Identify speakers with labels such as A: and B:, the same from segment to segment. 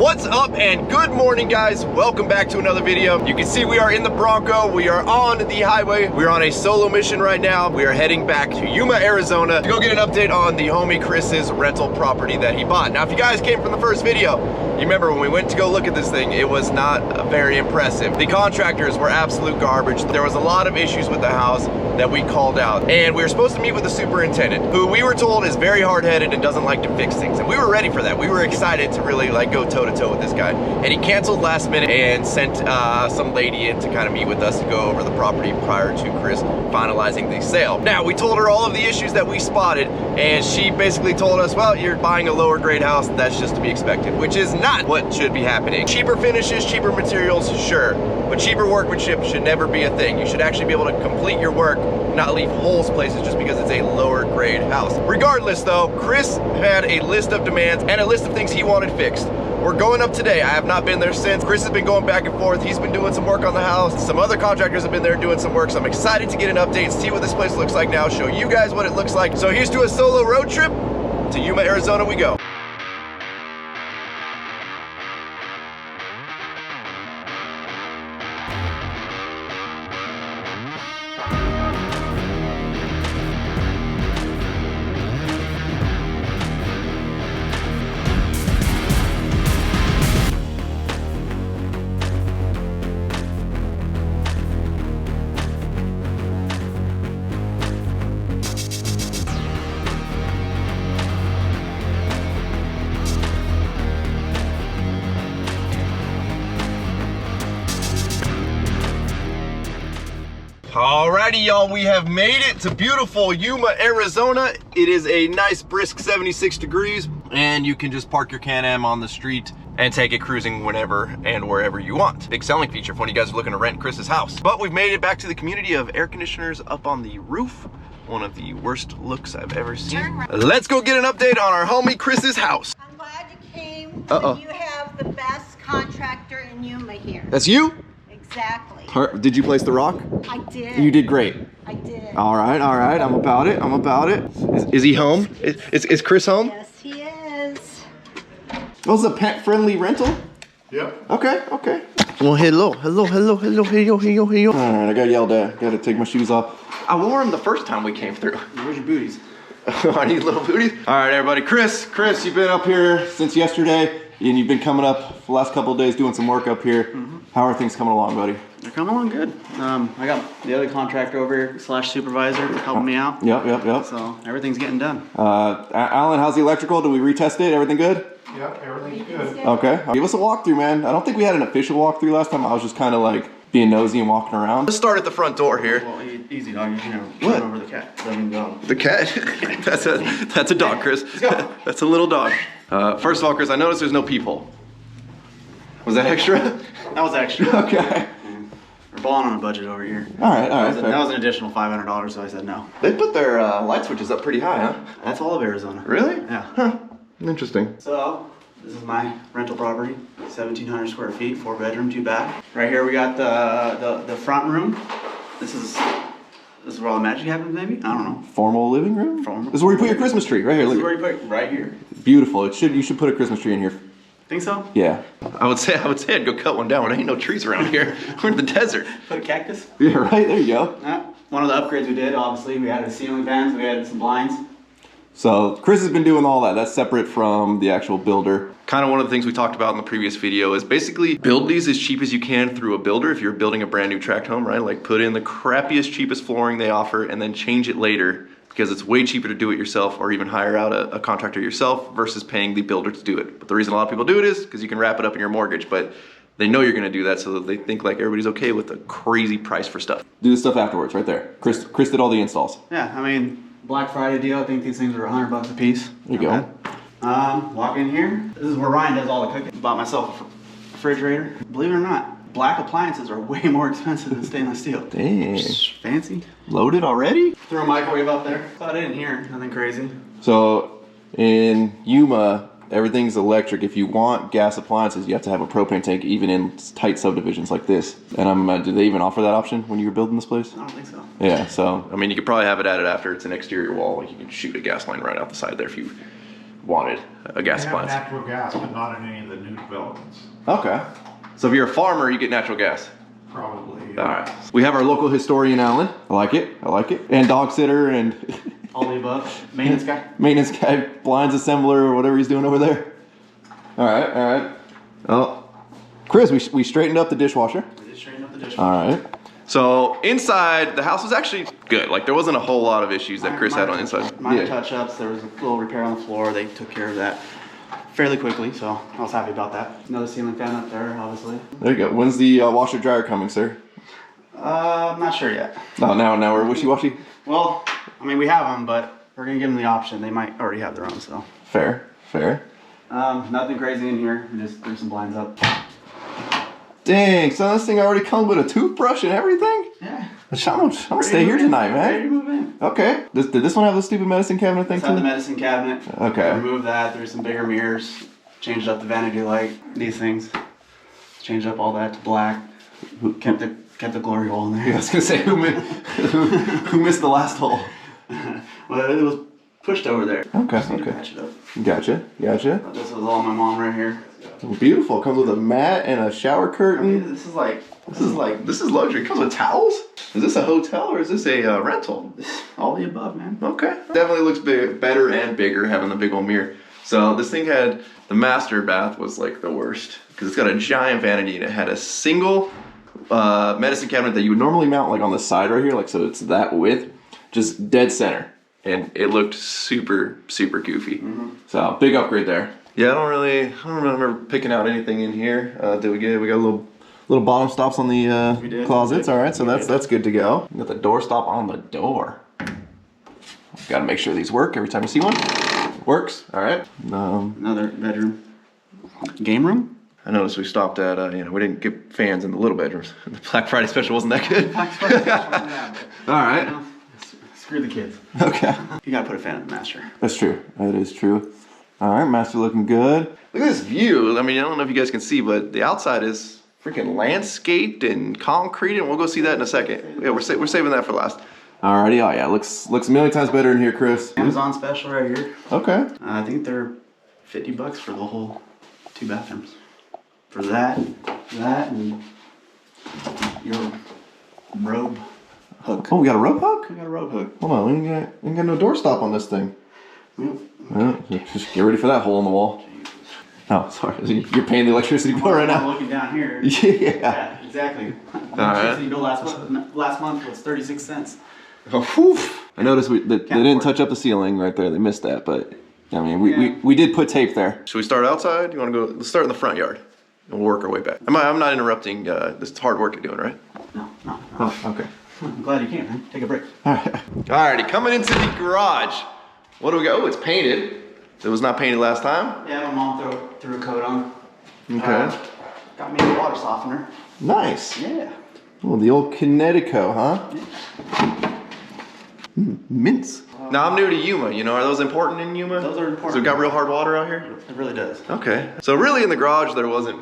A: What's up and good morning, guys. Welcome back to another video. You can see we are in the Bronco. We are on the highway. We're on a solo mission right now. We are heading back to Yuma, Arizona to go get an update on the homie Chris's rental property that he bought. Now, if you guys came from the first video, you remember when we went to go look at this thing, it was not very impressive. The contractors were absolute garbage. There was a lot of issues with the house that we called out. And we were supposed to meet with the superintendent, who we were told is very hard-headed and doesn't like to fix things. And we were ready for that. We were excited to really like go toe-to-toe with this guy. And he canceled last minute and sent some lady in to kind of meet with us to go over the property prior to Chris finalizing the sale. Now, we told her all of the issues that we spotted, and she basically told us, well, you're buying a lower grade house, that's just to be expected, which is not what should be happening. Cheaper finishes, cheaper materials, sure, but cheaper workmanship should never be a thing. You should actually be able to complete your work, not leave holes places just because it's a lower grade house. Regardless though, Chris had a list of demands and a list of things he wanted fixed. We're going up today. I have not been there since. Chris has been going back and forth. He's been doing some work on the house. Some other contractors have been there doing some work. So I'm excited to get an update, see what this place looks like now, show you guys what it looks like. So here's to a solo road trip. To Yuma, Arizona we go. Alrighty, y'all, we have made it to beautiful Yuma, Arizona. It is a nice brisk 76 degrees, and you can just park your Can-Am on the street and take it cruising whenever and wherever you want. Big selling feature for when you guys are looking to rent Chris's house. But we've made it back to the community of air conditioners up on the roof. One of the worst looks I've ever seen. Let's go get an update on our homie Chris's house.
B: I'm glad you came. When you have the best contractor in Yuma here.
A: That's you?
B: Exactly.
A: Did you place the rock?
B: I did.
A: You did great.
B: I did.
A: All right, I'm about it, I'm about it. Is he home? Is Chris home?
B: Yes, he is.
A: Oh, it's a pet-friendly rental?
C: Yep.
A: Okay. Well, hello. All right, I got yelled at. Got to take my shoes off. I wore them the first time we came through.
C: Where's your booties?
A: I need little booties. All right, everybody. Chris, you've been up here since yesterday, and you've been coming up the last couple of days doing some work up here. How are things coming along, buddy?
C: They're coming along good. I got the other contractor over here / supervisor helping me out.
A: Yep.
C: So everything's getting done.
A: Alan, how's the electrical? Did we retest it? Everything good?
C: Yep, everything's good.
A: Okay. Give us a walkthrough, man. I don't think we had an official walkthrough last time. I was just kind of like being nosy and walking around. Let's start at the front door here.
C: Well, easy dog. You know,
A: What?
C: run over the cat. Dog.
A: The cat? That's a dog, Chris. That's a little dog. First of all, Chris, I noticed there's no peephole. Was that extra?
C: That was extra.
A: Okay.
C: We're balling on a budget over here.
A: All right.
C: That was an additional $500, so I said no.
A: They put their light switches up pretty high, huh?
C: That's all of Arizona.
A: Really?
C: Yeah.
A: Huh. Interesting.
C: So, this is my rental property, 1,700 square feet, 4 bedroom, 2 bath. Right here we got the front room. This is where all the magic happens, maybe? I don't know.
A: Formal living room?
C: Formal.
A: This is where you put your Christmas tree, right here.
C: This
A: Look.
C: is where you put it, right here.
A: Beautiful. You should put a Christmas tree in here.
C: Think so?
A: Yeah. I would say I'd go cut one down. There ain't no trees around here. We're in the desert.
C: Put a cactus?
A: Yeah, right. There you go.
C: One of the upgrades we did, obviously, we added ceiling fans, we added some blinds.
A: So Chris has been doing all that. That's separate from the actual builder. Kind of one of the things we talked about in the previous video is basically build these as cheap as you can through a builder if you're building a brand new tract home, right? Like put in the crappiest, cheapest flooring they offer and then change it later because it's way cheaper to do it yourself or even hire out a contractor yourself versus paying the builder to do it. But the reason a lot of people do it is because you can wrap it up in your mortgage, but they know you're gonna do that so that they think like everybody's okay with a crazy price for stuff. Do the stuff afterwards, right there. Chris did all the installs.
C: Yeah, I mean, Black Friday deal, I think these things are $100 a piece.
A: There you go.
C: Walk in here. This is where Ryan does all the cooking. Bought myself a refrigerator. Believe it or not, black appliances are way more expensive than stainless steel.
A: Dang.
C: Fancy.
A: Loaded already?
C: Threw a microwave up there. Thought I didn't hear, nothing crazy.
A: So in Yuma, everything's electric. If you want gas appliances, you have to have a propane tank, even in tight subdivisions like this. And do they even offer that option when you were building this place?
C: I don't think so.
A: Yeah, so, I mean, you could probably have it added after it's an exterior wall. Like you can shoot a gas line right out the side there if you wanted a gas
D: They have
A: appliance.
D: natural gas, but not in any of the new developments.
A: Okay. So if you're a farmer, you get natural gas.
D: Probably.
A: All right. We have our local historian, Alan. I like it. I like it. And dog sitter and
C: All the above. Maintenance guy.
A: maintenance guy, blinds assembler, or whatever he's doing over there. All right. All right. Oh, Chris, we straightened up the dishwasher.
C: We just straightened up the dishwasher.
A: All right. So inside, the house was actually good. Like there wasn't a whole lot of issues that Chris had on inside.
C: Minor touch-ups. There was a little repair on the floor. They took care of that fairly quickly, so I was happy about that. Another ceiling fan up there, obviously.
A: There you go. When's the washer dryer coming, sir?
C: I'm not sure yet.
A: Oh, now we're wishy-washy?
C: Well, I mean, we have them, but we're gonna give them the option. They might already have their own, so.
A: Fair.
C: Nothing crazy in here. We just threw some blinds up.
A: Dang, so this thing already comes with a toothbrush and everything?
C: Yeah.
A: I'm gonna stay here tonight,
C: Ready to
A: man.
C: move in.
A: Okay. Did this one have the stupid medicine cabinet thing
C: Inside the
A: too?
C: medicine cabinet.
A: Okay.
C: Removed that. There's some bigger mirrors. Changed up the vanity light. These things. Changed up all that to black. Kept the glory hole in there.
A: Yeah, I was gonna say, who missed the last hole?
C: Well, it was pushed over there.
A: Okay,
C: Just need to
A: okay.
C: patch it up.
A: Gotcha.
C: But this was all my mom right here.
A: Beautiful. Comes with a mat and a shower
C: I
A: curtain.
C: mean, this is luxury.
A: It comes with towels? Is this a hotel or is this a rental?
C: All the above, man.
A: Okay. Definitely looks better and bigger having the big old mirror. So this thing had, the master bath was like the worst because it's got a giant vanity and it had a single medicine cabinet that you would normally mount like on the side right here, like so it's that width, just dead center. And it looked super, super goofy. So big upgrade there. Yeah, I don't remember picking out anything in here. We got little bottom stops on the closets. All right, so that's good to go. We got the door stop on the door. Got to make sure these work every time you see one. Works. All right.
C: Another bedroom. Game room?
A: I noticed we stopped at we didn't get fans in the little bedrooms. The Black Friday special wasn't that good. All right.
C: Screw the kids.
A: Okay.
C: You gotta put a fan in the master.
A: That's true. That is true. All right, master looking good. Look at this view. I mean, I don't know if you guys can see, but the outside is freaking landscaped and concrete, and we'll go see that in a second. Yeah, we're saving that for last. Alrighty, oh yeah, looks a million times better in here, Chris.
C: Amazon special right here.
A: Okay.
C: I think they're $50 for the whole 2 bathrooms. For that, and your robe hook.
A: Oh, we got a rope hook?
C: We got a robe hook.
A: Hold on, we ain't got no doorstop on this thing.
C: Yep.
A: Well, just get ready for that hole in the wall. Oh, sorry. You're paying the electricity bill right
C: I'm
A: now.
C: looking down here.
A: Yeah.
C: Exactly. The
A: right.
C: electricity bill last month was 36 cents.
A: Oh, whew. I noticed they didn't touch up the ceiling right there. They missed that, but I mean, we did put tape there. Should we start outside? You want to go? Let's start in the front yard, and we'll work our way back. I'm not interrupting this hard work you're doing, right?
C: No.
A: Oh, okay.
C: I'm glad you came, man. Take a break.
A: Alrighty, coming into the garage. What do we got? Oh, it's painted. It was not painted last time.
C: Yeah, my mom threw a coat on.
A: Okay.
C: Got me a water softener.
A: Nice.
C: Yeah.
A: Oh, the old Connecticut, huh? Mints. Now I'm new to Yuma. Are those important in Yuma?
C: Those are important.
A: So it got real hard water out here?
C: It really does.
A: Okay. So really in the garage there wasn't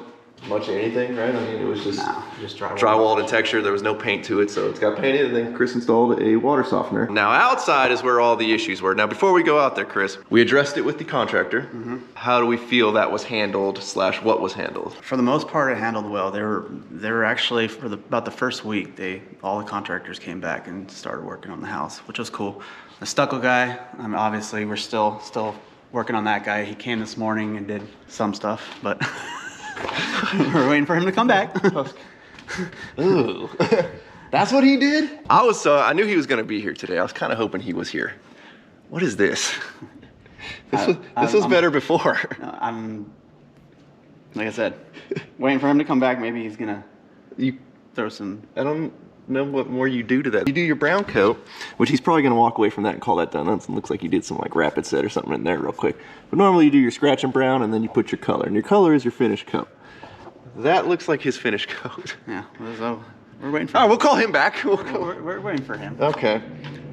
A: much of anything, right? I mean, it was just drywall and texture. There was no paint to it, so it's got painted, and then Chris installed a water softener. Now outside is where all the issues were. Now before we go out there, Chris, we addressed it with the contractor. How do we feel that was handled / what was handled?
C: For the most part, it handled well. They were actually for about the first week. All the contractors came back and started working on the house, which was cool. The stucco guy, obviously we're still working on that guy. He came this morning and did some stuff, but. We're waiting for him to come back.
A: Ooh, that's what he did? I knew he was gonna be here today. I was kind of hoping he was here. What is this? This was better before.
C: I'm, like I said, waiting for him to come back. Maybe he's gonna throw some.
A: I don't know what more you do to that. You do your brown coat, which he's probably gonna walk away from that and call that done. It looks like you did some like rapid set or something in there real quick. But normally you do your scratch and brown and then you put your color. And your color is your finish coat. That looks like his finish coat.
C: Yeah, so we're waiting for
A: All right, we'll call him back.
C: We're waiting for him.
A: Okay.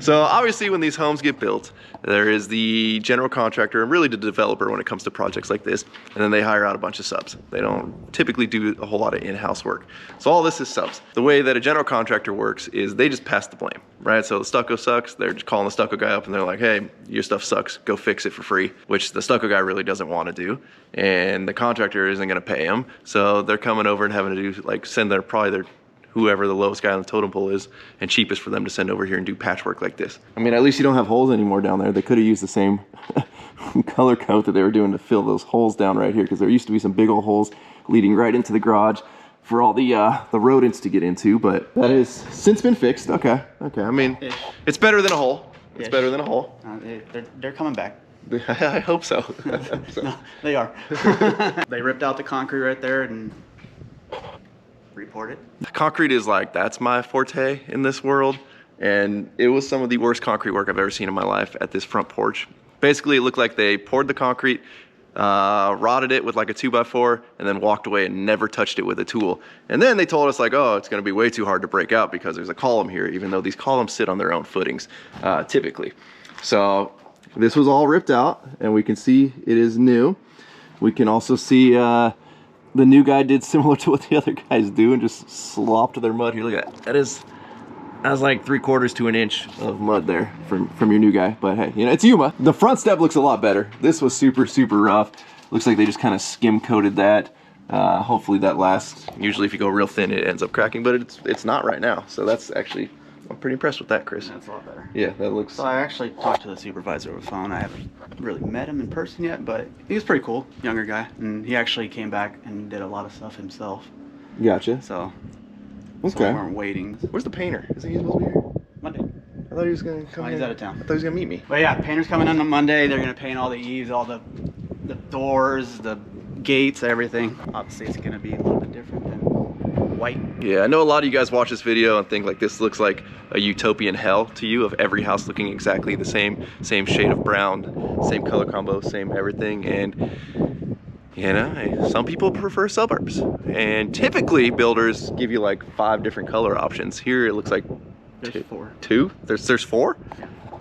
A: So obviously when these homes get built, there is the general contractor and really the developer when it comes to projects like this, and then they hire out a bunch of subs. They don't typically do a whole lot of in-house work. So all this is subs. The way that a general contractor works is they just pass the blame, right? So the stucco sucks, they're just calling the stucco guy up and they're like, hey, your stuff sucks, go fix it for free, which the stucco guy really doesn't want to do. And the contractor isn't gonna pay him. So they're coming over and having to do, like, send their whoever the lowest guy on the totem pole is and cheapest for them to send over here and do patchwork like this. I mean, at least you don't have holes anymore down there. They could have used the same color coat that they were doing to fill those holes down right here, because there used to be some big old holes leading right into the garage for all the rodents to get into, but that has since been fixed. Okay, I mean, it's better than a hole. It's better than a hole.
C: They're coming back.
A: I hope so.
C: No, they are. They ripped out the concrete right there and report it.
A: Concrete is like, that's my forte in this world, and it was some of the worst concrete work I've ever seen in my life at this front porch. Basically, it looked like they poured the concrete, rotted it with like a 2x4, and then walked away and never touched it with a tool. And then they told us like, oh, it's gonna be way too hard to break out because there's a column here, even though these columns sit on their own footings, typically. So this was all ripped out, and we can see it is new. We can also see the new guy did similar to what the other guys do and just slopped their mud here. Look at that. That's like 3/4 to an inch of mud there from your new guy. But hey, you know, it's Yuma. The front step looks a lot better. This was super rough. Looks like they just kind of skim coated that. Hopefully that lasts. Usually if you go real thin, it ends up cracking, but it's not right now. So that's actually, I'm pretty impressed with that, Chris.
C: That's a lot better.
A: Yeah, that looks...
C: So I actually talked to the supervisor over the phone. I haven't really met him in person yet, but he was pretty cool, younger guy. And he actually came back and did a lot of stuff himself.
A: Gotcha.
C: So
A: we
C: weren't waiting.
A: Where's the painter? Isn't he supposed to be here?
C: Monday.
A: I thought he was going to come
C: He's
A: in.
C: out of town.
A: I thought he was going to meet me.
C: But yeah, painter's coming in on Monday. They're going to paint all the eaves, all the doors, the gates, everything. Obviously, it's going to be a little bit different than white.
A: Yeah, I know a lot of you guys watch this video and think like this looks like a utopian hell to you, of every house looking exactly the same shade of brown, same color combo, same everything. And you know, some people prefer suburbs, and typically builders give you like 5 different color options. Here it looks like
C: There's 4.
A: 2? There's 4?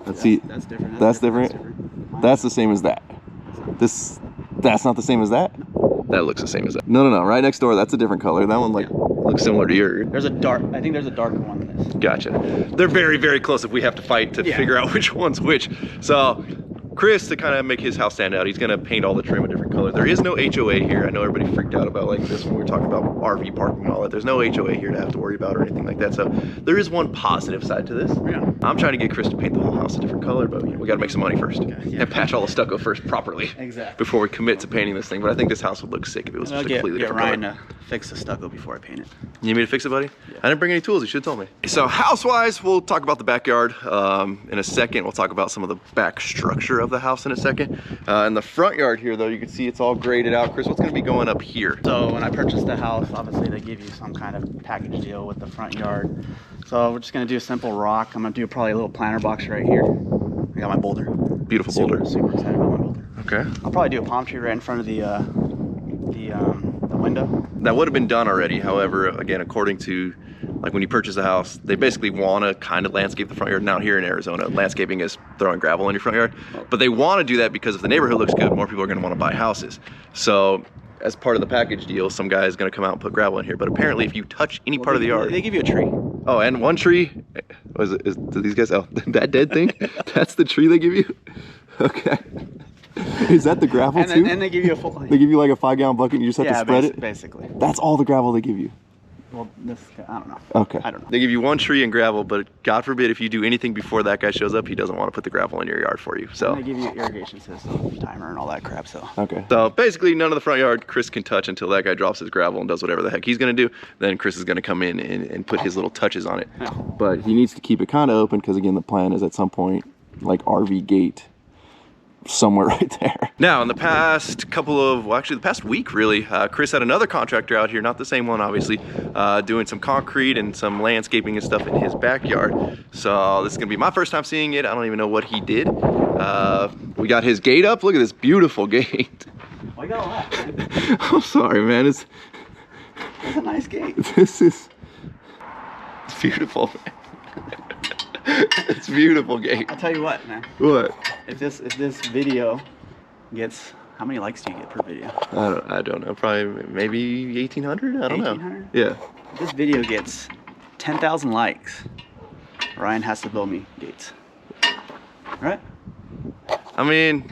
A: Let's see.
C: That's different.
A: That's different. That's the same as that. That's not the same as that? That looks the same as that. No, right next door, that's a different color. That one like looks similar to yours.
C: There's a dark, I think there's a darker one than this.
A: Gotcha. They're very close if we have to fight to figure out which one's which. So Chris, to kind of make his house stand out, he's gonna paint all the trim a different color. There is no HOA here. I know everybody freaked out about like this when we were talking about RV parking and all that. There's no HOA here to have to worry about or anything like that. So there is one positive side to this.
C: Yeah.
A: I'm trying to get Chris to paint the whole house a different color, but you know, we gotta make some money first.
C: Yeah.
A: And patch all the stucco first properly.
C: Exactly.
A: Before we commit to painting this thing. But I think this house would look sick if it was just a completely
C: get
A: different
C: Ryan
A: color.
C: to fix the stucco before I paint it.
A: You need me to fix it, buddy?
C: Yeah.
A: I didn't bring any tools, you should have told me. So house-wise, we'll talk about the backyard in a second. We'll talk about some of the back structure of the house in a second. In the front yard here though, you can see it's all graded out. Chris, what's gonna be going up here?
C: So when I purchased the house, obviously they give you some kind of package deal with the front yard. So we're just gonna do a simple rock. I'm gonna do probably a little planter box right here. I got my boulder. Beautiful boulder. Super excited about my boulder.
A: Okay.
C: I'll probably do a palm tree right in front of the window.
A: That would have been done already. However, again, according to like when you purchase a house, they basically want to kind of landscape the front yard. Now here in Arizona, landscaping is throwing gravel in your front yard, but they want to do that because if the neighborhood looks good, more people are going to want to buy houses. So as part of the package deal, some guy is going to come out and put gravel in here. But apparently if you touch any part of the yard,
C: they give you a tree.
A: Oh, and one tree, do these guys, oh, that dead thing? That's the tree they give you? Okay. Is that the gravel too?
C: And they give you a full...
A: They give you like a 5-gallon bucket and you just have to spread it?
C: Basically.
A: That's all the gravel they give you?
C: Well, I don't know.
A: Okay.
C: I don't know.
A: They give you one tree and gravel, but God forbid if you do anything before that guy shows up, he doesn't want to put the gravel in your yard for you. So.
C: And they give you irrigation system, timer, and all that crap. So.
A: Okay. So basically, none of the front yard Chris can touch until that guy drops his gravel and does whatever the heck he's gonna do. Then Chris is gonna come in and put his little touches on it.
C: Yeah.
A: But he needs to keep it kind of open because again, the plan is at some point, like RV gate. Somewhere right there. Now, in the past couple of, well, actually the past week really, Chris had another contractor out here, not the same one obviously, doing some concrete and some landscaping and stuff in his backyard. So this is gonna be my first time seeing it. I don't even know what he did. We got his gate up. Look at this beautiful gate.
C: Why you gotta laugh, man?
A: I'm sorry, man. It's
C: a nice gate.
A: This is, it's beautiful, man. It's a beautiful gate.
C: I'll tell you what, man.
A: What?
C: If this video gets, how many likes do you get per video?
A: I don't know. Probably maybe 1,800. I don't know.
C: 1,800?
A: Yeah.
C: If this video gets 10,000 likes, Ryan has to build me gates. Right?
A: I mean,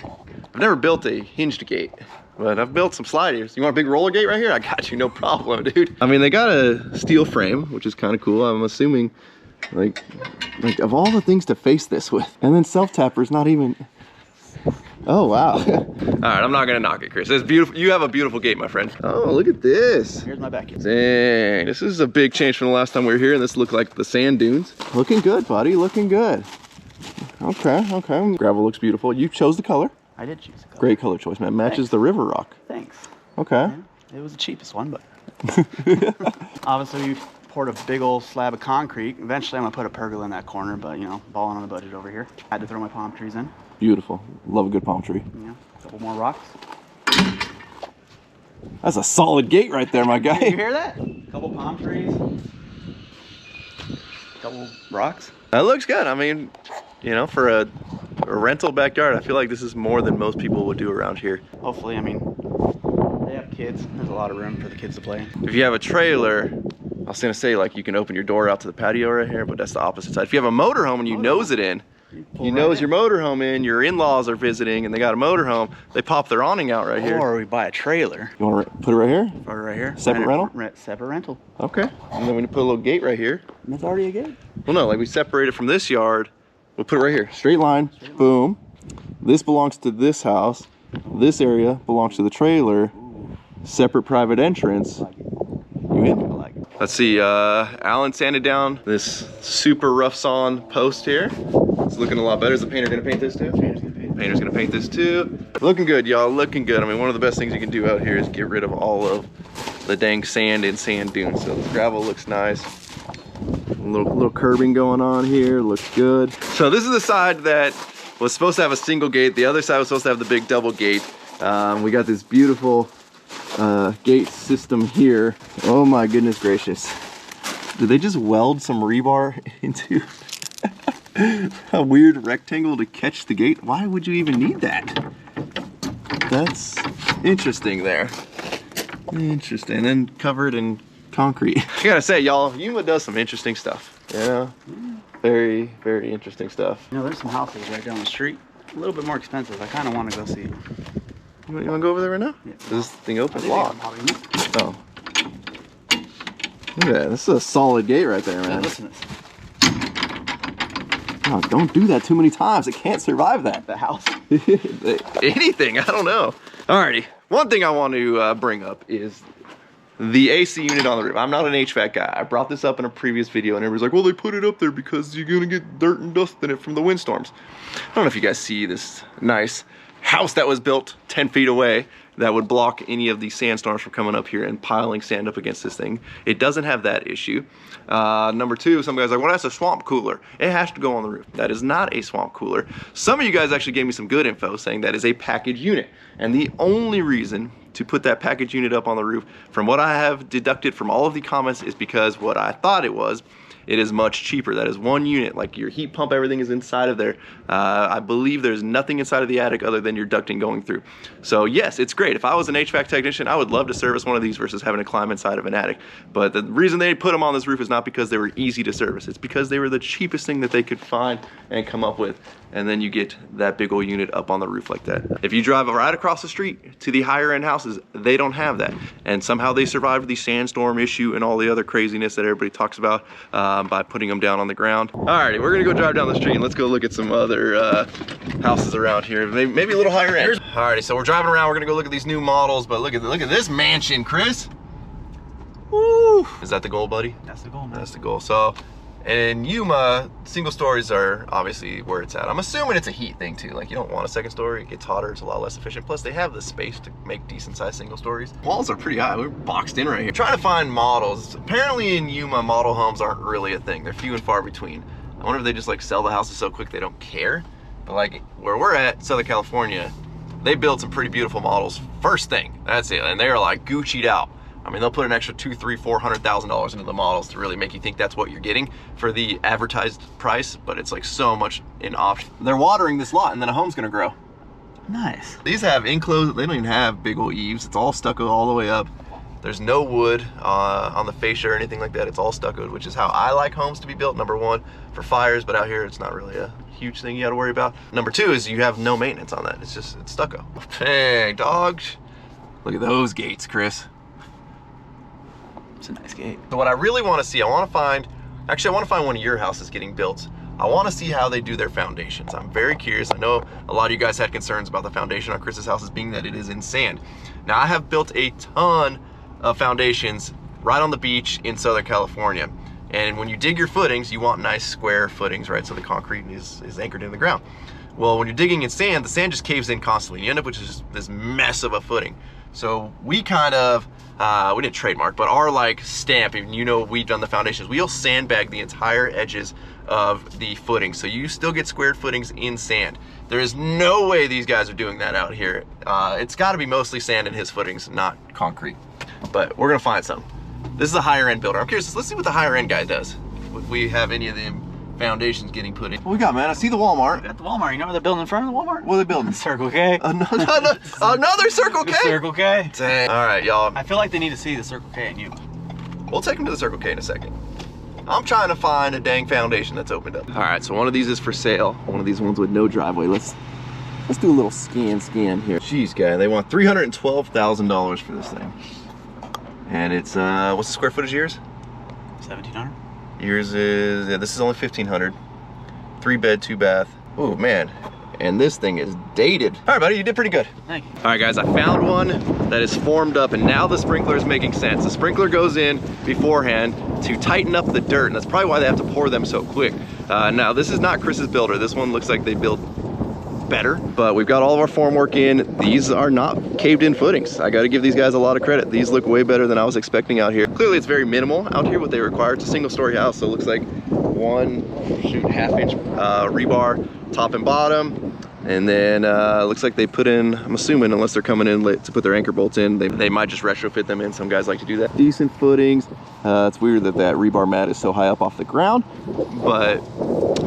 A: I've never built a hinged gate, but I've built some sliders. You want a big roller gate right here? I got you, no problem, dude. I mean, they got a steel frame, which is kind of cool. I'm assuming, like of all the things to face this with, and then self-tapper's not even. Oh wow. All right, I'm not gonna knock it, Chris. It's beautiful. You have a beautiful gate, my friend. Oh, look at this.
C: Here's my backyard.
A: Dang, this is a big change from the last time we were here, and this looked like the sand dunes. Looking good, buddy. Looking good. Okay, okay. Gravel looks beautiful. You chose the color.
C: I did choose a color.
A: Great color choice, man. Matches
C: Thanks.
A: the river rock.
C: Thanks.
A: Okay.
C: Yeah, it was the cheapest one, but obviously we poured a big old slab of concrete. Eventually I'm gonna put a pergola in that corner, but you know, balling on the budget over here. Had to throw my palm trees in.
A: Beautiful. Love a good palm tree.
C: Yeah, a couple more rocks.
A: That's a solid gate right there, my guy.
C: You hear that? A couple palm trees. A couple rocks.
A: That looks good. I mean, you know, for a rental backyard, I feel like this is more than most people would do around here.
C: Hopefully, I mean, they have kids. There's a lot of room for the kids to play in.
A: If you have a trailer, I was gonna say like you can open your door out to the patio right here, but that's the opposite side. If you have a motorhome and you nose it in, you nose your motorhome in, your in-laws are visiting and they got a motorhome, they pop their awning out right here.
C: Or we buy a trailer.
A: You wanna put it right here?
C: Put it right here.
A: Separate rental?
C: Separate rental.
A: Okay. And then we put a little gate right here.
C: And that's already a gate.
A: Well, no, like we separate it from this yard. We'll put it right here. Straight line, boom. This belongs to this house. This area belongs to the trailer. Separate private entrance. You in? Let's see, Alan sanded down this super rough sawn post here. It's looking a lot better. Is the painter gonna paint this too? Painter's gonna paint this too. Looking good, y'all, looking good. I mean, one of the best things you can do out here is get rid of all of the dang sand and sand dunes. So the gravel looks nice. A little curbing going on here, looks good. So this is the side that was supposed to have a single gate. The other side was supposed to have the big double gate. We got this beautiful gate system here. Oh my goodness gracious. Did they just weld some rebar into a weird rectangle to catch the gate? Why would you even need that? That's interesting there. Interesting. And then covered in concrete. I gotta say, y'all, Yuma does some interesting stuff. Yeah. Very, very interesting stuff.
C: You know, there's some houses right down the street. A little bit more expensive. I kind of want to go see it.
A: You want to go over there right now?
C: Yeah.
A: Is this thing open?
C: Locked.
A: Oh. Look at that. This is a solid gate right there, man.
C: Listen to this.
A: Oh, don't do that too many times. It can't survive that.
C: The house.
A: Anything, I don't know. Alrighty. One thing I want to bring up is the AC unit on the roof. I'm not an HVAC guy. I brought this up in a previous video and everybody's like, well, they put it up there because you're gonna get dirt and dust in it from the windstorms. I don't know if you guys see this nice house that was built 10 feet away that would block any of the sandstorms from coming up here and piling sand up against this thing. It doesn't have that issue. Number two, some guys are like, well, that's a swamp cooler. It has to go on the roof. That is not a swamp cooler. Some of you guys actually gave me some good info saying that is a package unit. And the only reason to put that package unit up on the roof, from what I have deducted from all of the comments, is because what I thought it was, it is much cheaper. That is one unit, like your heat pump, everything is inside of there. I believe there's nothing inside of the attic other than your ducting going through. So yes, it's great. If I was an HVAC technician, I would love to service one of these versus having to climb inside of an attic. But the reason they put them on this roof is not because they were easy to service. It's because they were the cheapest thing that they could find and come up with. And then you get that big old unit up on the roof like that. If you drive right across the street to the higher end houses, they don't have that. And somehow they survived the sandstorm issue and all the other craziness that everybody talks about by putting them down on the ground. Alrighty, we're gonna go drive down the street and let's go look at some other houses around here. Maybe a little higher end. Alrighty, so we're driving around, we're gonna go look at these new models, but look at this mansion, Chris. Woo! Is that the goal, buddy?
C: That's the goal, man.
A: That's the goal. So, in Yuma, single stories are obviously where it's at. I'm assuming it's a heat thing too. Like you don't want a second story, it gets hotter, it's a lot less efficient. Plus they have the space to make decent sized single stories. Walls are pretty high, we're boxed in right here. Trying to find models. Apparently in Yuma, model homes aren't really a thing. They're few and far between. I wonder if they just like sell the houses so quick they don't care. But like where we're at, Southern California, they build some pretty beautiful models first thing, that's it. And they're like Gucci'd out. I mean, they'll put an extra $200,000, $300,000, $400,000 into the models to really make you think that's what you're getting for the advertised price, but it's like so much in option. They're watering this lot and then a home's gonna grow.
C: Nice.
A: These have enclosed, they don't even have big old eaves. It's all stucco all the way up. There's no wood on the fascia or anything like that. It's all stuccoed, which is how I like homes to be built. Number one, for fires, but out here it's not really a huge thing you gotta worry about. Number two is you have no maintenance on that. It's stucco. Hey, dogs. Look at those gates, Chris.
C: It's a nice gate.
A: So what I really wanna see, I wanna find one of your houses getting built. I wanna see how they do their foundations. I'm very curious. I know a lot of you guys had concerns about the foundation on Chris's house as being that it is in sand. Now I have built a ton of foundations right on the beach in Southern California. And when you dig your footings, you want nice square footings, right? So the concrete is anchored in the ground. Well, when you're digging in sand, the sand just caves in constantly. You end up with just this mess of a footing. So we kind of, we didn't trademark, but our like stamp, even you know we've done the foundations, we'll sandbag the entire edges of the footing. So you still get squared footings in sand. There is no way these guys are doing that out here. It's gotta be mostly sand in his footings, not concrete. But we're gonna find some. This is a higher end builder. I'm curious, let's see what the higher end guy does. If we have any of them foundations getting put in. What we got, man? I see the Walmart.
C: At the Walmart, you know what they're building in front of the Walmart?
A: What are they building?
C: Circle K.
A: Another Circle K?
C: Circle K.
A: Dang. All right, y'all.
C: I feel like they need to see the Circle K in Yuma.
A: We'll take them to the Circle K in a second. I'm trying to find a dang foundation that's opened up. All right, so one of these is for sale. One of these ones with no driveway. Let's do a little scan here. Jeez, guy, they want $312,000 for this thing. And it's, what's the square footage of yours?
C: 1,700.
A: Yours is, yeah, this is only 1,500. 3 bed, 2 bath. Oh man, and this thing is dated. All right, buddy, you did pretty good.
C: Thank you.
A: All right, guys, I found one that is formed up, and now the sprinkler is making sense. The sprinkler goes in beforehand to tighten up the dirt, and that's probably why they have to pour them so quick. Now, this is not Chris's builder. This one looks like they built better, but we've got all of our formwork in. These are not caved in footings. I got to give these guys a lot of credit. These look way better than I was expecting out here. Clearly it's very minimal out here what they require. It's a single story house, so it looks like one half-inch rebar top and bottom, and then looks like they put in, I'm assuming, unless they're coming in late to put their anchor bolts in, they might just retrofit them in. Some guys like to do that. Decent footings. It's weird that rebar mat is so high up off the ground, but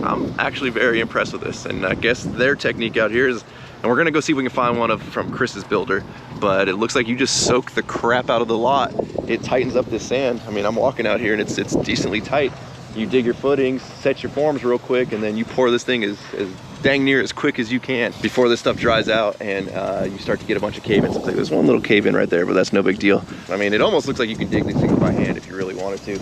A: I'm actually very impressed with this, and I guess their technique out here is, and we're gonna go see if we can find one from Chris's builder, but it looks like you just soak the crap out of the lot. It tightens up this sand. I mean, I'm walking out here and it's decently tight. You dig your footings, set your forms real quick, and then you pour this thing as dang near as quick as you can before this stuff dries out, and you start to get a bunch of cave-ins. Like there's one little cave-in right there, but that's no big deal. I mean, it almost looks like you can dig these things by hand if you really wanted to.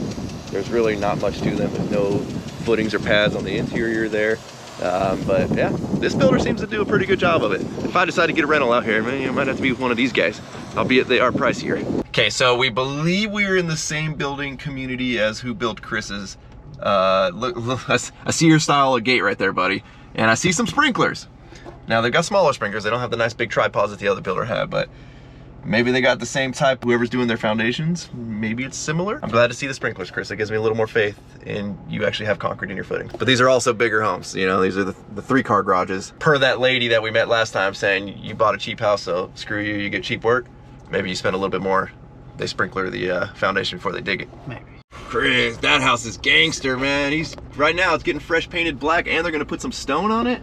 A: There's really not much to them. There's no footings or pads on the interior there. But yeah, this builder seems to do a pretty good job of it. If I decide to get a rental out here, man, you might have to be with one of these guys, albeit they are pricier. Okay, so we believe we're in the same building community as who built Chris's. Look, I see your style of gate right there, buddy. And I see some sprinklers. Now they've got smaller sprinklers. They don't have the nice big tripods that the other builder had, but maybe they got the same type. Whoever's doing their foundations, maybe it's similar. I'm glad to see the sprinklers, Chris. It gives me a little more faith in you actually have concrete in your footing. But these are also bigger homes. You know, these are the 3-car garages. Per that lady that we met last time saying you bought a cheap house, so screw you, you get cheap work. Maybe you spend a little bit more. They sprinkler the foundation before they dig it.
C: Maybe.
A: Chris, that house is gangster, man. Right now it's getting fresh painted black, and they're gonna put some stone on it.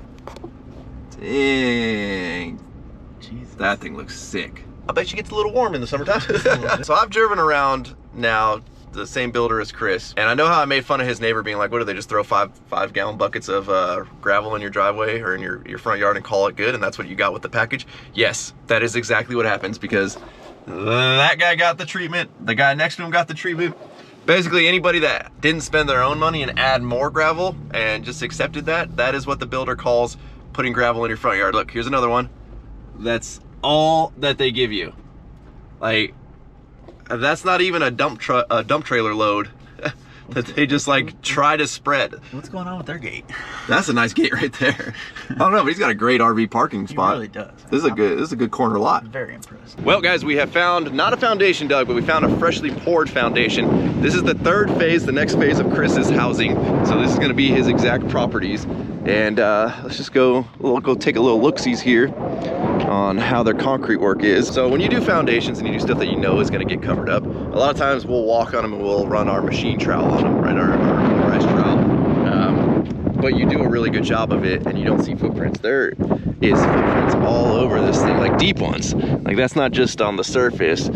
A: Dang. Jesus. That thing looks sick. I bet you gets a little warm in the summertime. So I've driven around now the same builder as Chris, and I know how I made fun of his neighbor being like, what do they just throw 5-gallon buckets of gravel in your driveway or in your front yard and call it good, and that's what you got with the package? Yes, that is exactly what happens, because that guy got the treatment, the guy next to him got the treatment. Basically, anybody that didn't spend their own money and add more gravel and just accepted that is what the builder calls putting gravel in your front yard. Look, here's another one. That's all that they give you. Like, that's not even a dump trailer load that they just like try to spread.
C: What's going on with their gate?
A: That's a nice gate right there. I don't know, but he's got a great RV parking spot.
C: He really does.
A: This is a good corner lot.
C: I'm very impressed.
A: Well, guys, we have found not a foundation dug, but we found a freshly poured foundation. This is the 3rd phase, the next phase of Chris's housing. So this is going to be his exact properties. And let's just go take a little look-sees here. on how their concrete work is. So when you do foundations and you do stuff that you know is going to get covered up, a lot of times we'll walk on them and we'll run our machine trowel on them, right? Our motorized trowel. But you do a really good job of it and you don't see footprints. There is footprints all over this thing, like deep ones. Like that's not just on the surface.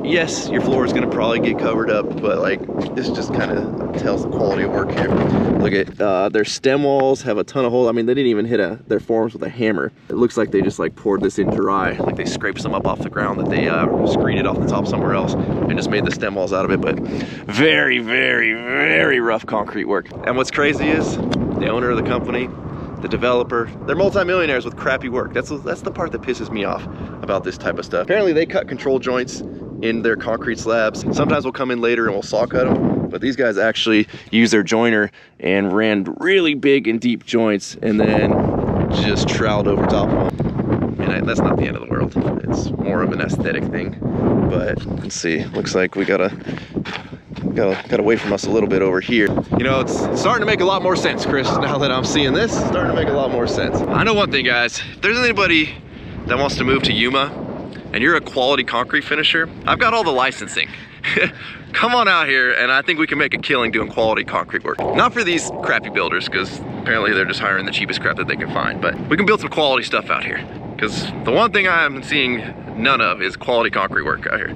A: Yes, your floor is gonna probably get covered up, but like this just kind of tells the quality of work here. Look at their stem walls have a ton of holes. I mean, they didn't even hit their forms with a hammer. It looks like they just like poured this in dry, like they scraped some up off the ground that they screened off the top somewhere else and just made the stem walls out of it. But very, very, very rough concrete work. And what's crazy is the owner of the company, the developer, they're multimillionaires with crappy work. That's the part that pisses me off about this type of stuff. Apparently they cut control joints in their concrete slabs. Sometimes we'll come in later and we'll saw cut them, but these guys actually use their joiner and ran really big and deep joints and then just troweled over top of them. And that's not the end of the world. It's more of an aesthetic thing. But let's see, looks like we gotta wait from us a little bit over here. You know, it's starting to make a lot more sense, Chris, now that I'm seeing this. It's starting to make a lot more sense. I know one thing, guys. If there's anybody that wants to move to Yuma and you're a quality concrete finisher, I've got all the licensing. Come on out here and I think we can make a killing doing quality concrete work. Not for these crappy builders, because apparently they're just hiring the cheapest crap that they can find, but we can build some quality stuff out here. Because the one thing I'm seeing none of is quality concrete work out here.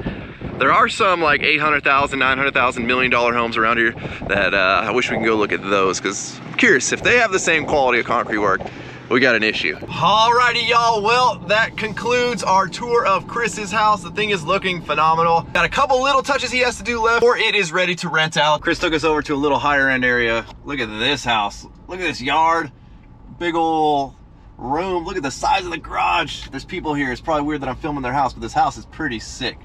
A: There are some like $800,000, $900,000, $1 million homes around here that I wish we can go look at those, because I'm curious if they have the same quality of concrete work, we got an issue. Alrighty, y'all. Well, that concludes our tour of Chris's house. The thing is looking phenomenal. Got a couple little touches he has to do left, or it is ready to rent out. Chris took us over to a little higher end area. Look at this house. Look at this yard. Big ol' room. Look at the size of the garage. There's people here. It's probably weird that I'm filming their house, but this house is pretty sick.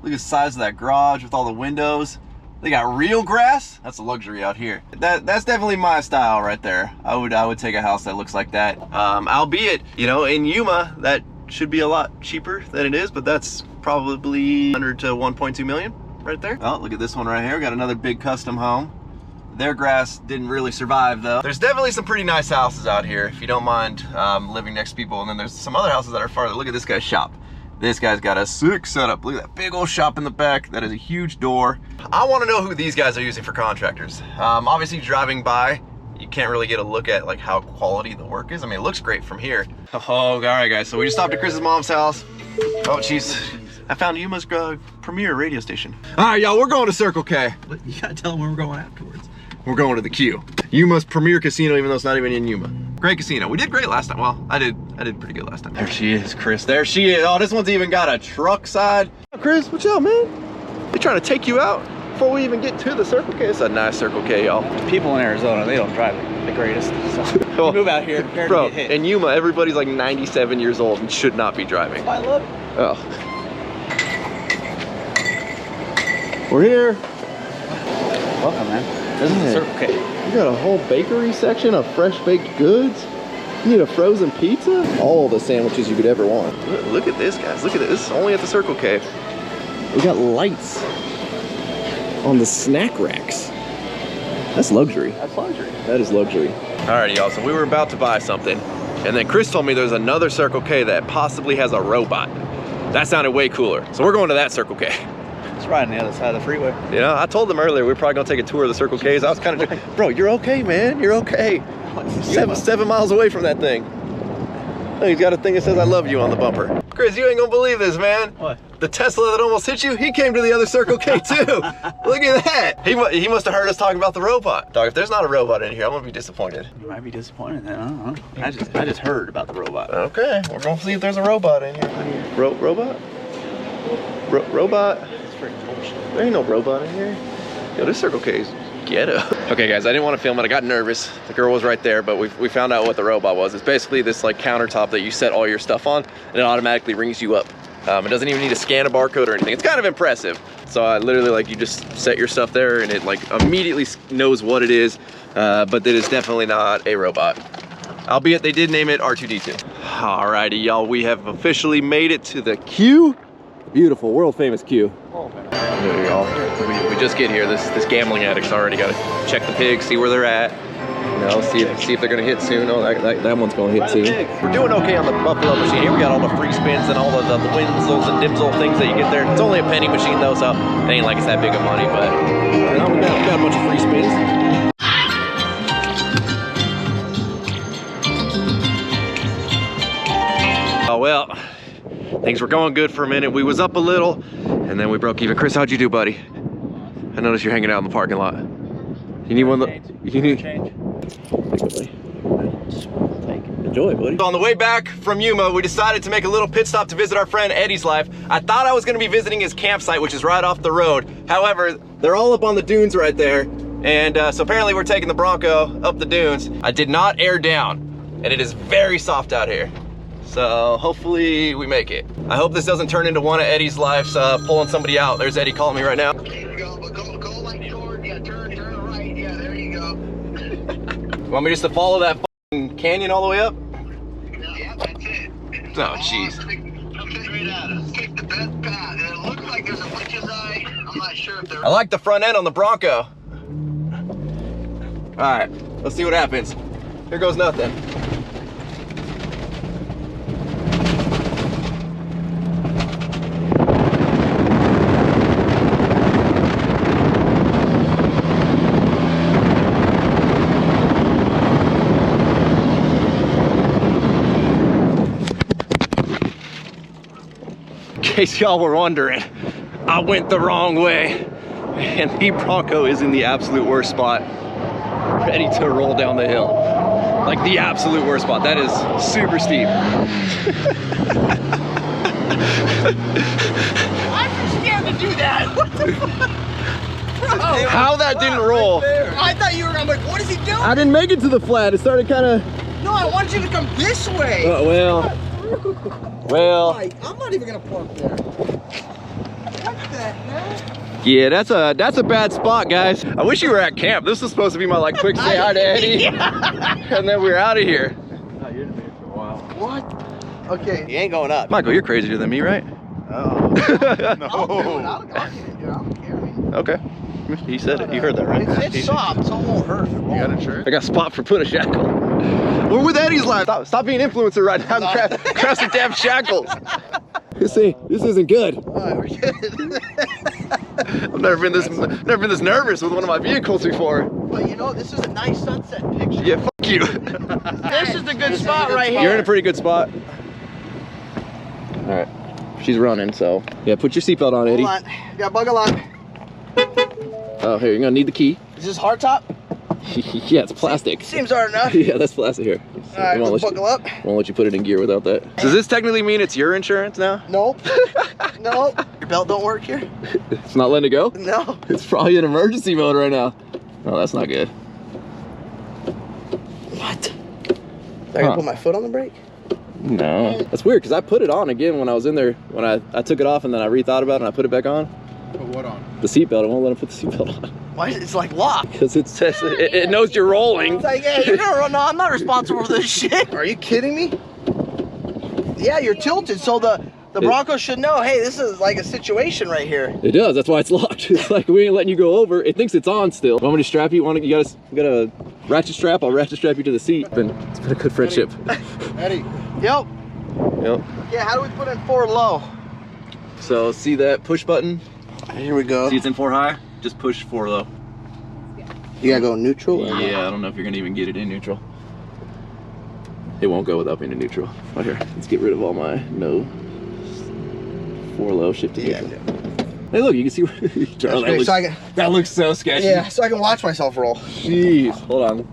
A: Look at the size of that garage with all the windows. They got real grass. That's a luxury out here. That's definitely my style right there. I would take a house that looks like that. Albeit, you know, in Yuma, that should be a lot cheaper than it is, but that's probably 100 to 1.2 million right there. Oh, look at this one right here. Got another big custom home. Their grass didn't really survive though. There's definitely some pretty nice houses out here if you don't mind living next to people. And then there's some other houses that are farther. Look at this guy's shop. This guy's got a sick setup. Look at that big old shop in the back. That is a huge door. I want to know who these guys are using for contractors. Obviously driving by, you can't really get a look at like how quality the work is. I mean, it looks great from here. Oh, all right guys, so we just stopped at Chris's mom's house. Oh, jeez. I found Yuma's premier radio station. All right, y'all, we're going to Circle K.
E: You gotta tell them where we're going afterwards.
A: We're going to the Q. Yuma's premier casino, even though it's not even in Yuma. Great casino. We did great last time. Well, I did pretty good last time. There she is, Chris. There she is. Oh, this one's even got a truck side. Oh, Chris, what's up, man? They trying to take you out before we even get to the Circle K. It's a nice Circle K, y'all.
C: People in Arizona, they don't drive the greatest. So
A: Oh,
C: move out here, prepare
A: bro,
C: to get hit.
A: in Yuma, everybody's like 97 years old and should not be driving.
C: I love it.
A: Oh. We're here.
C: Welcome, man. This is the Circle K.
A: You got a whole bakery section of fresh baked goods. You need a frozen pizza? All the sandwiches you could ever want. Look at this, guys. Look at this. This is only at the Circle K. We got lights on the snack racks. That's luxury.
C: That's luxury.
A: That is luxury. Alrighty, y'all. So we were about to buy something, and then Chris told me there's another Circle K that possibly has a robot. That sounded way cooler. So we're going to that Circle K.
C: It's right on the other side of the freeway.
A: You know, I told them earlier we were probably gonna take a tour of the Circle K's. I was kind of, bro, you're okay, man. You're okay. 7 miles away from that thing. Oh, he's got a thing that says "I love you" on the bumper. Chris, you ain't gonna believe this, man.
C: What?
A: The Tesla that almost hit you, he came to the other Circle K too. Look at that. He must have heard us talking about the robot. Dog, if there's not a robot in here, I'm gonna be disappointed.
C: You might be disappointed then. I don't know. I just heard about the robot.
A: Okay, we're gonna see if there's a robot in here. Robot? Robot? There ain't no robot in here. Yo, this Circle K is ghetto. Okay guys, I didn't want to film it. I got nervous. The girl was right there, but we found out what the robot was. It's basically this like countertop that you set all your stuff on and it automatically rings you up. It doesn't even need to scan a barcode or anything. It's kind of impressive. So I literally like, you just set your stuff there and it like immediately knows what it is, but it is definitely not a robot. Albeit they did name it R2-D2. Alrighty y'all, we have officially made it to the Q. Beautiful, world famous Q. There you go. We just get here. This gambling addict's already got to check the pigs, see where they're at, No, see if they're gonna hit soon. Oh, that one's gonna hit soon. We're doing okay on the Buffalo machine. Here we got all the free spins and all of the Winzels and Dimsel things that you get there. It's only a penny machine though, so it ain't like it's that big of money, but we got a bunch of free spins. Oh well, things were going good for a minute. We was up a little, and then we broke even. Chris, how'd you do, buddy? I noticed you're hanging out in the parking lot. You need one of the... You need... Change. Enjoy, buddy. On the way back from Yuma, we decided to make a little pit stop to visit our friend Eddie's life. I thought I was gonna be visiting his campsite, which is right off the road. However, they're all up on the dunes right there. And so apparently we're taking the Bronco up the dunes. I did not air down, and it is very soft out here. So hopefully we make it. I hope this doesn't turn into one of Eddie's lives pulling somebody out. There's Eddie calling me right now.
F: Here you go, but go like short. Yeah, turn right. Yeah, there you go.
A: You want me just to follow that canyon all the way up?
F: Yeah, that's it.
A: Oh, jeez.
F: Come straight at us. Pick the best path. It looks like there's a witch's eye. I'm not sure if there.
A: I like the front end on the Bronco. All right, let's see what happens. Here goes nothing. In case y'all were wondering, I went the wrong way, and the Bronco is in the absolute worst spot, ready to roll down the hill. Like the absolute worst spot. That is super steep.
B: I'm too scared to do that. What the fuck?
A: How that didn't roll.
B: I thought you were gonna like, what is he doing?
A: I didn't make it to the flat. It started kind of...
B: No, I want you to come this way.
A: Well,
B: I'm not even gonna park there. What the hell?
A: yeah, that's a bad spot, guys. I wish you were at camp. This was supposed to be my like quick say hi to Eddie, and then we're out of here.
E: Oh, you've been here for a while.
B: What? Okay.
A: You ain't going up. Michael, you're crazier than me, right?
D: Oh. No.
B: I'll get it, dude. I don't care.
A: Okay. He said it. You heard that, right?
B: It's soft, so it won't hurt.
D: You got insurance?
A: I got a spot for put a shackle. We're with Eddie's life. Stop being an influencer right now. Grab some damn shackles. You see, this isn't good.
B: Alright, we're good.
A: I've never been this nervous with one of my vehicles before.
B: But you know, this is a nice sunset picture.
A: Yeah, fuck you.
B: This is the good spot right here.
A: You're in a pretty good spot. All right, she's running, so yeah. Put your seatbelt on, Eddie.
B: Hold on. Yeah, buckle on.
A: Oh, here, you're gonna need the key.
B: Is this hard top?
A: Yeah, it's plastic.
B: Seems hard enough.
A: Yeah, that's plastic here.
B: Alright, let's buckle up.
A: Won't let you put it in gear without that. Does this technically mean it's your insurance now?
B: Nope. Nope. Your belt don't work here?
A: It's not letting it go?
B: No.
A: It's probably in emergency mode right now. Oh, that's not good.
B: What? I gotta put my foot on the brake?
A: No. That's weird, because I put it on again when I was in there. When I took it off and then I rethought about it and I put it back on.
D: Put what on?
A: The seatbelt. I won't let him put the seatbelt on.
B: Why is it? It's like locked.
A: Because it says, it knows you're rolling.
B: It's like, hey, you're gonna run. No, I'm not responsible for this shit. Are you kidding me? Yeah, you're tilted, so the Bronco should know, hey, this is like a situation right here.
A: It does, that's why it's locked. It's like we ain't letting you go over. It thinks it's on still. Want me to strap you? You got a ratchet strap? I'll ratchet strap you to the seat. It's been a good friendship.
D: Eddie.
B: Yep.
A: Yep.
B: Yeah, how do we put in 4 low?
A: So see that push button?
B: Here we go.
A: See it's in 4 high? Just push 4 low.
B: You gotta go neutral?
A: Yeah, I don't know if you're gonna even get it in neutral. It won't go without being in neutral. Right here, let's get rid of all my no. 4 low, shift to neutral. Hey look, you can see where that looks so sketchy.
B: Yeah, so I can watch myself roll.
A: Jeez, hold on.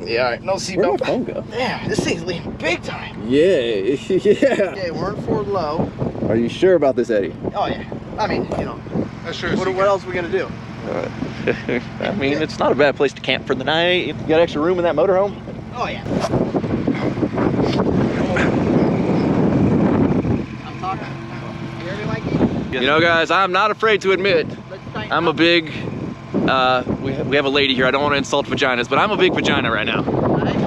B: Yeah, all right, no
A: Where'd
B: seatbelt.
A: my phone go?
B: Yeah, this thing's leaning big time.
A: Yeah, yeah.
B: Okay, we're in 4 low.
A: Are you sure about this, Eddie?
B: Oh yeah, I mean, you know,
D: That's sure.
B: what else are we gonna do?
A: I mean, it's not a bad place to camp for the night. You got extra room in that motorhome?
B: Oh yeah. I'm talking. You hear me, Mikey?
A: You know, guys, I'm not afraid to admit I'm a big, we have a lady here. I don't want to insult vaginas, but I'm a big vagina right now.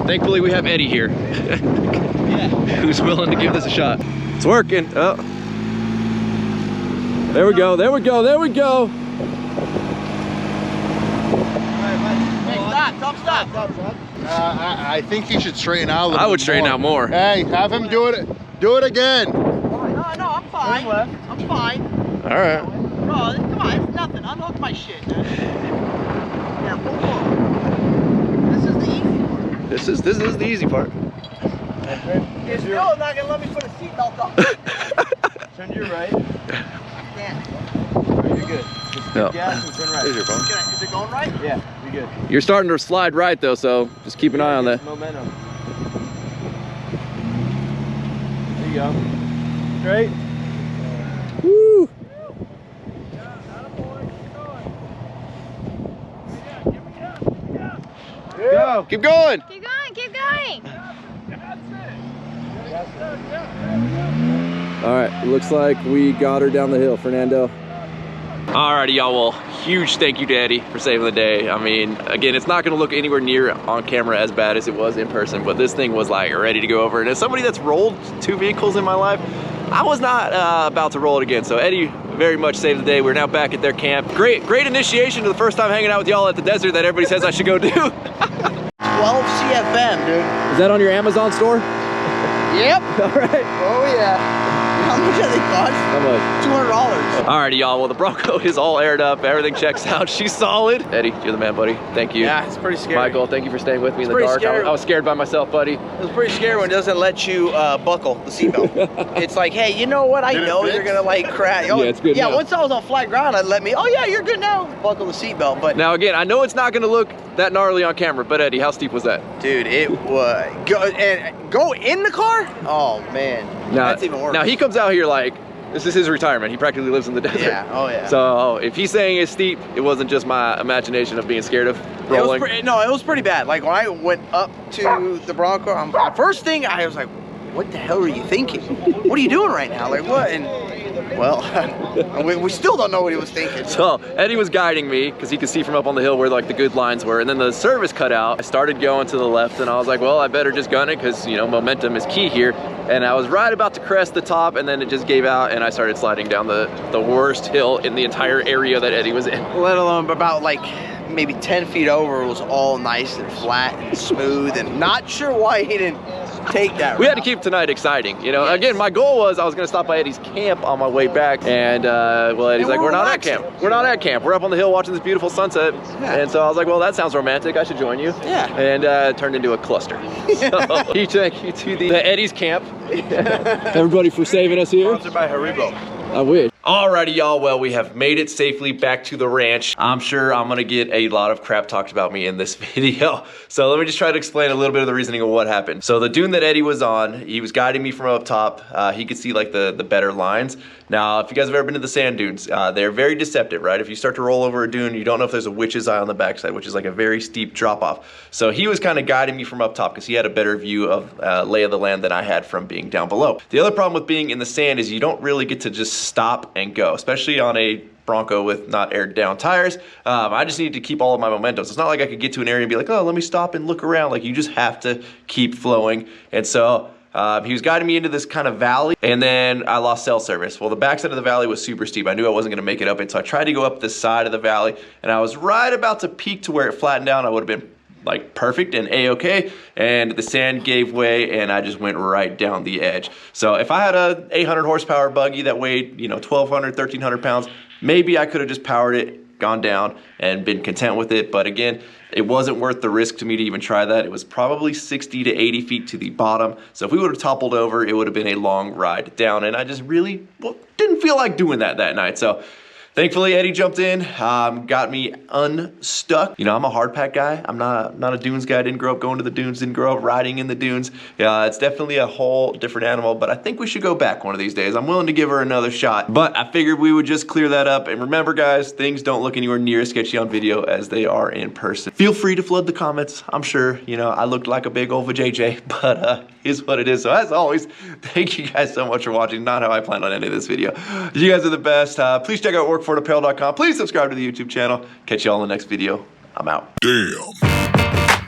A: Thankfully, we have Eddie here, who's willing to give this a shot. It's working. Oh. There we go, there we go, there we go.
B: Tough stuff.
D: I think he should straighten out a little
A: I would
D: bit
A: straighten out more.
D: Hey, have him do it. Do it again.
B: No, I'm fine. I'm fine.
A: All right.
B: Bro, come on, it's nothing. Unhook my shit, man. Yeah, pull. This is the easy part.
A: This is the easy part.
B: You're still not gonna let me put a seatbelt on.
E: Turn to your right.
B: Damn.
E: You're good. Just
A: No.
E: gas and turn right.
A: There's your phone.
B: Is it going right?
E: Yeah, you're good.
A: You're starting to slide right though, so just keep an eye on that.
E: Momentum. There you go. Straight.
A: Woo!
E: Go.
A: Keep going.
G: Keep going, keep going.
A: All right, looks like we got her down the hill, Fernando. Alrighty, y'all. Well, huge thank you to Eddie for saving the day. I mean, again, it's not gonna look anywhere near on camera as bad as it was in person, but this thing was like ready to go over. And as somebody that's rolled 2 vehicles in my life, I was not about to roll it again. So Eddie very much saved the day. We're now back at their camp. Great initiation to the first time hanging out with y'all at the desert that everybody says I should go do.
B: 12 CFM, dude.
A: Is that on your Amazon store?
B: Yep.
A: All right.
B: Oh yeah. How much do they cost?
A: How much?
B: $200.
A: Alrighty, y'all. Well, the Bronco is all aired up. Everything checks out. She's solid. Eddie, you're the man, buddy. Thank you.
B: Yeah, it's pretty scary.
A: Michael, thank you for staying with me in the
B: pretty
A: dark.
B: scary.
A: I was scared by myself, buddy.
B: It was pretty scary when it doesn't let you buckle the seatbelt. It's like, hey, you know what? I
D: Did it
B: know
D: fit?
B: you're gonna like crash. Oh,
A: Yeah, it's good
B: Yeah,
A: now.
B: once I was on flat ground, I'd let me. Oh yeah, you're good now. Buckle the seatbelt. But
A: Now, again, I know it's not going to look that gnarly on camera, but Eddie, how steep was that?
B: dude, it was go in the car. Oh man, that's even worse.
A: Now, he comes out here like, this is his retirement. He practically lives in the desert.
B: Yeah. Oh yeah.
A: So if he's saying it's steep, it wasn't just my imagination of being scared of rolling.
B: It was pretty bad. Like when I went up to the Bronco, first thing I was like, what the hell are you thinking? What are you doing right now? Like what? And well, we still don't know what he was thinking.
A: So Eddie was guiding me because he could see from up on the hill where like the good lines were, and then the service cut out. I started going to the left, and I was like, well, I better just gun it because, you know, momentum is key here. And I was right about to crest the top, and then it just gave out, and I started sliding down the worst hill in the entire area that Eddie was in.
B: Let alone about like maybe 10 feet over, it was all nice and flat and smooth, and not sure why he didn't take that
A: We had to
B: route.
A: keep tonight exciting, you know.
B: Yes.
A: Again, my goal was I was going to stop by Eddie's camp on my way back, and well, Eddie's
B: And
A: like,
B: we're
A: we're not at
B: relaxing.
A: camp. We're not at camp. We're up on the hill watching this beautiful sunset.
B: Yeah.
A: And so I was like, well, that sounds romantic. I should join you.
B: Yeah.
A: And it turned into a cluster. So huge thank you to the Eddie's camp. Everybody for saving us here.
B: Sponsored by Haribo.
A: I wish. Alrighty, y'all. Well, we have made it safely back to the ranch. I'm sure I'm gonna get a lot of crap talked about me in this video. So let me just try to explain a little bit of the reasoning of what happened. So the dune that Eddie was on, he was guiding me from up top. He could see like the better lines. Now, if you guys have ever been to the sand dunes, they're very deceptive, right? If you start to roll over a dune, you don't know if there's a witch's eye on the backside, which is like a very steep drop off. So he was kind of guiding me from up top because he had a better view of lay of the land than I had from being down below. The other problem with being in the sand is you don't really get to just stop and go, especially on a Bronco with not aired down tires. I just needed to keep all of my momentum. So it's not like I could get to an area and be like, oh, let me stop and look around. Like, you just have to keep flowing. And so he was guiding me into this kind of valley, and then I lost cell service. Well, the backside of the valley was super steep. I knew I wasn't gonna make it up it, so I tried to go up the side of the valley, and I was right about to peak to where it flattened down. I would have been like perfect and a-okay, and the sand gave way, and I just went right down the edge. So if I had a 800 horsepower buggy that weighed, you know, 1,200, 1,300 pounds, maybe I could have just powered it, gone down, and been content with it. But again, it wasn't worth the risk to me to even try that. It was probably 60 to 80 feet to the bottom. So if we would have toppled over, it would have been a long ride down, and I just really didn't feel like doing that night. So thankfully, Eddie jumped in, got me unstuck. You know, I'm a hard pack guy. I'm not a dunes guy. I didn't grow up going to the dunes, didn't grow up riding in the dunes. It's definitely a whole different animal, but I think we should go back one of these days. I'm willing to give her another shot, but I figured we would just clear that up. And remember, guys, things don't look anywhere near as sketchy on video as they are in person. Feel free to flood the comments. I'm sure, you know, I looked like a big old vajayjay, but is what it is. So as always, thank you guys so much for watching. Not how I planned on ending this video. You guys are the best. Please check out workforapparel.com. Please subscribe to the YouTube channel. Catch y'all in the next video. I'm out.
H: Damn.